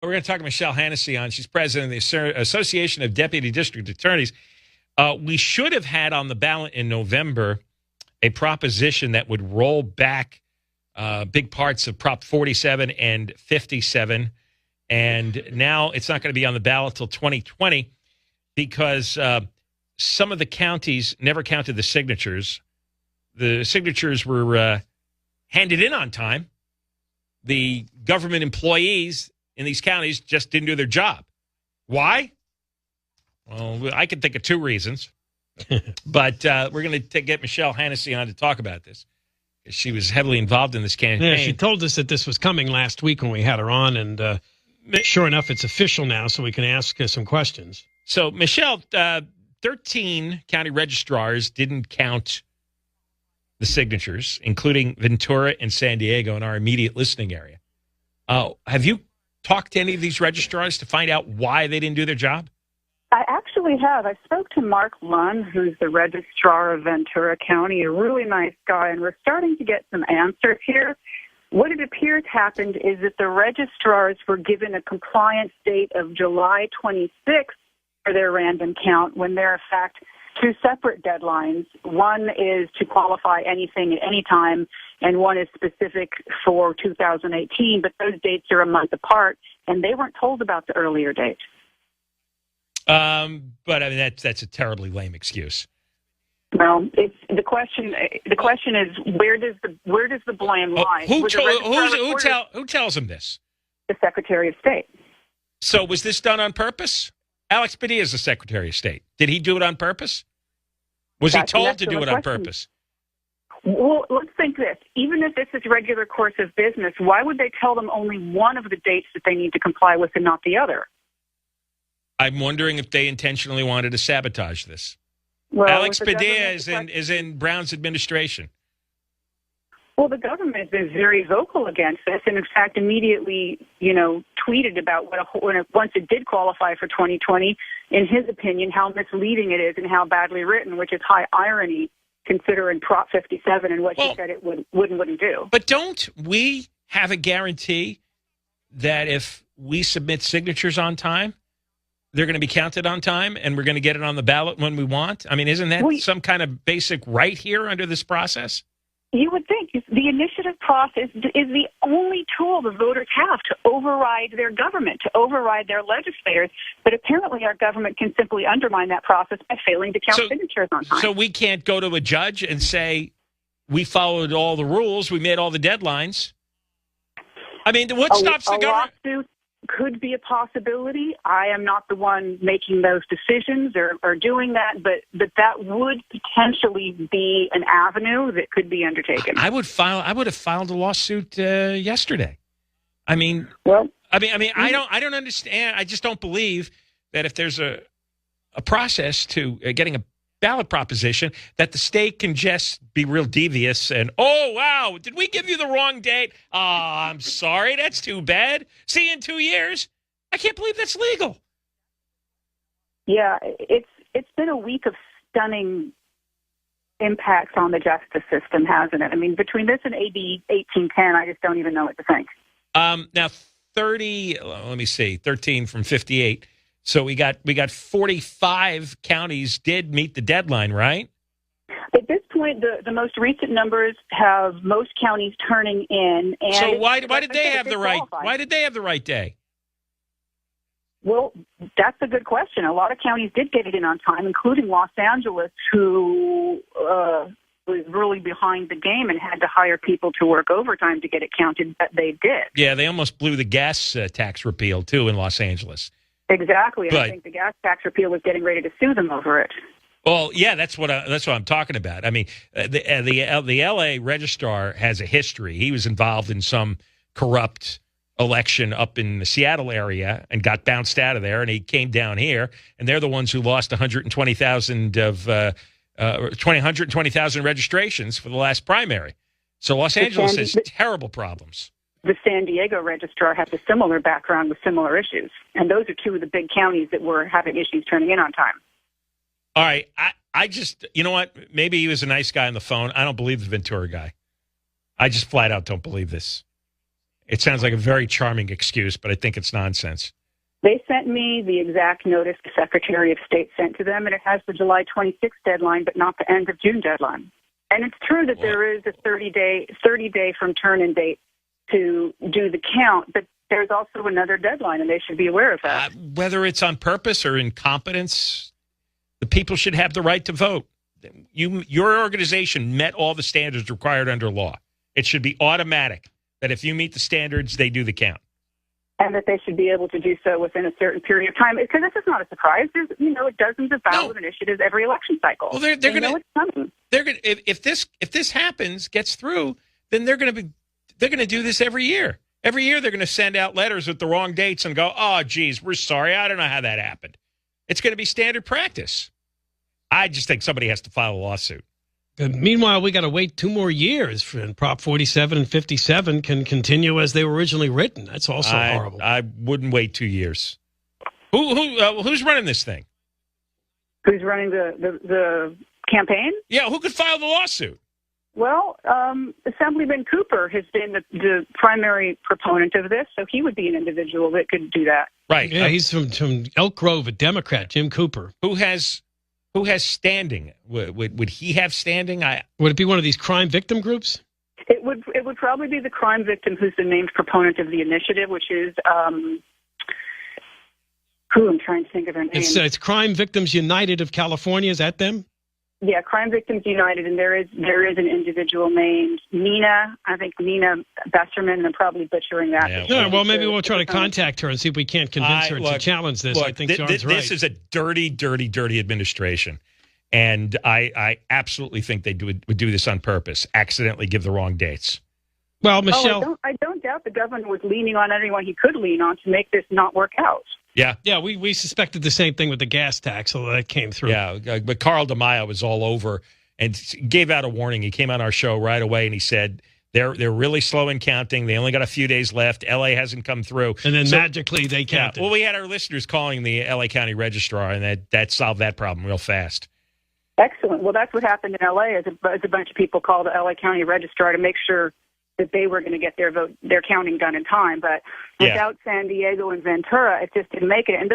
We're going to talk to Michele Hanisee on. She's president of the Association of Deputy District Attorneys. We should have had on the ballot in November a proposition that would roll back big parts of Prop 47 and 57. And now it's not going to be on the ballot till 2020 because some of the counties never counted the signatures. The signatures were handed in on time. The government employees in these counties just didn't do their job. Why? Well, I can think of two reasons. But we're going to get Michele Hanisee on to talk about this. She was heavily involved in this campaign. Yeah, she told us that this was coming last week when we had her on, and sure enough, it's official now, so we can ask her some questions. So, Michele, 13 county registrars didn't count the signatures, including Ventura and San Diego in our immediate listening area. Have you talked to any of these registrars to find out why they didn't do their job? I actually have. I spoke to Mark Lunn, who's the registrar of Ventura County, a really nice guy, and we're starting to get some answers here. What it appears happened is that the registrars were given a compliance date of July 26th for their random count when there are, in fact, two separate deadlines. One is to qualify anything at any time, and one is specific for 2018, but those dates are a month apart, and they weren't told about the earlier date. But I mean that's a terribly lame excuse. Well, it's the question. The question is where does the blame lie? Who tells them this? The Secretary of State. So was this done on purpose? Alex Padilla is the Secretary of State. Did he do it on purpose? Was he told to do it on purpose? Well, let's think this. Even if this is regular course of business, why would they tell them only one of the dates that they need to comply with and not the other? I'm wondering if they intentionally wanted to sabotage this. Well, Alex Padilla is in Brown's administration. Well, the government has been very vocal against this, and in fact, immediately, tweeted about once it did qualify for 2020, in his opinion, how misleading it is and how badly written, which is high irony considering Prop 57 and what she said it wouldn't do. But don't we have a guarantee that if we submit signatures on time, they're going to be counted on time, and we're going to get it on the ballot when we want? I mean, isn't that some kind of basic right here under this process? You would think. The initiative process is the only tool the voters have to override their government, to override their legislators. But apparently our government can simply undermine that process by failing to count signatures on time. So we can't go to a judge and say, we followed all the rules, we made all the deadlines. I mean, what stops the government? Lawsuit could be a possibility. I am not the one making those decisions or doing that, but that would potentially be an avenue that could be undertaken. I would have filed a lawsuit yesterday. I mean, I don't understand. I just don't believe that if there's a process to getting a ballot proposition, that the state can just be real devious and, oh, wow, did we give you the wrong date? Oh, I'm sorry. That's too bad. See you in 2 years. I can't believe that's legal. Yeah, it's been a week of stunning impacts on the justice system, hasn't it? I mean, between this and AB 1810, I just don't even know what to think. Now, 13 from 58. So we got 45 counties did meet the deadline, right? At this point, the most recent numbers have most counties turning in. And so why did they have the right? Why did they have the right day? Well, that's a good question. A lot of counties did get it in on time, including Los Angeles, who was really behind the game and had to hire people to work overtime to get it counted, but they did. Yeah, they almost blew the gas tax repeal, too, in Los Angeles. Exactly. I think the gas tax repeal was getting ready to sue them over it. Well, yeah, that's what I'm talking about. I mean, the L.A. registrar has a history. He was involved in some corrupt election up in the Seattle area and got bounced out of there, and he came down here, and they're the ones who lost 120,000 registrations for the last primary. So Los Angeles has terrible problems. The San Diego registrar has a similar background with similar issues, and those are two of the big counties that were having issues turning in on time. All right, I just, you know what? Maybe he was a nice guy on the phone. I don't believe the Ventura guy. I just flat out don't believe this. It sounds like a very charming excuse, but I think it's nonsense. They sent me the exact notice the Secretary of State sent to them, and it has the July 26th deadline, but not the end of June deadline. And it's true that there is a 30-day from turn-in date to do the count, but there's also another deadline, and they should be aware of that. Whether it's on purpose or incompetence, the people should have the right to vote. Your organization met all the standards required under law. It should be automatic that if you meet the standards, they do the count. And that they should be able to do so within a certain period of time. Because this is not a surprise. There's, dozens of ballot initiatives every election cycle. Well, they're going to. They're going. If this happens, gets through, then they're going to do this every year. Every year, they're going to send out letters with the wrong dates and go, "Oh, geez, we're sorry. I don't know how that happened." It's going to be standard practice. I just think somebody has to file a lawsuit. Meanwhile, we got to wait 2 more years for Prop 47 and 57 can continue as they were originally written. That's also horrible. I wouldn't wait 2 years. Who's running this thing? Who's running the campaign? Yeah, who could file the lawsuit? Well, Assemblyman Cooper has been the primary proponent of this, so he would be an individual that could do that. Right. Yeah, he's from Elk Grove, a Democrat, Jim Cooper. Who has standing? Would he have standing? Would it be one of these crime victim groups? It would probably be the crime victim who's the named proponent of the initiative, which is who I'm trying to think of her name. It's Crime Victims United of California. Is that them? Yeah, Crime Victims United, and there is an individual named Nina. I think Nina Besserman, and I'm probably butchering that. Yeah, well, maybe we'll try to contact her and see if we can't convince her to challenge this. I think John's right. This is a dirty, dirty, dirty administration, and I absolutely think they would do this on purpose, accidentally give the wrong dates. Well, Michelle, I don't doubt the governor was leaning on anyone he could lean on to make this not work out. Yeah, we suspected the same thing with the gas tax, so that came through. Yeah, but Carl DeMaio was all over and gave out a warning. He came on our show right away and he said they're really slow in counting. They only got a few days left. LA hasn't come through, and then magically they counted. Yeah, well, we had our listeners calling the LA County Registrar, and that solved that problem real fast. Excellent. Well, that's what happened in LA. As a bunch of people called the LA County Registrar to make sure that they were going to get their counting done in time. But without San Diego and Ventura, it just didn't make it. And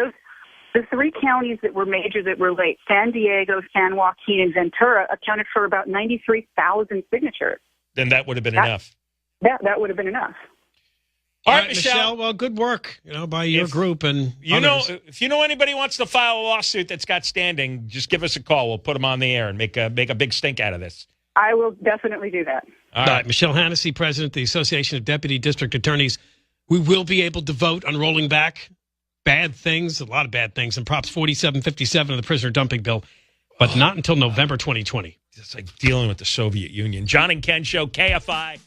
the 3 counties that were major that were late, San Diego, San Joaquin, and Ventura, accounted for about 93,000 signatures. Then that would have been enough. That would have been enough. All right, Michelle. Well, good work, by your group and others. If you know anybody wants to file a lawsuit that's got standing, just give us a call. We'll put them on the air and make a big stink out of this. I will definitely do that. All right. Michele Hanisee, President of the Association of Deputy District Attorneys. We will be able to vote on rolling back bad things, a lot of bad things, in Props 47, 57 of the prisoner dumping bill, but not until November 2020. It's like dealing with the Soviet Union. John and Ken Show, KFI.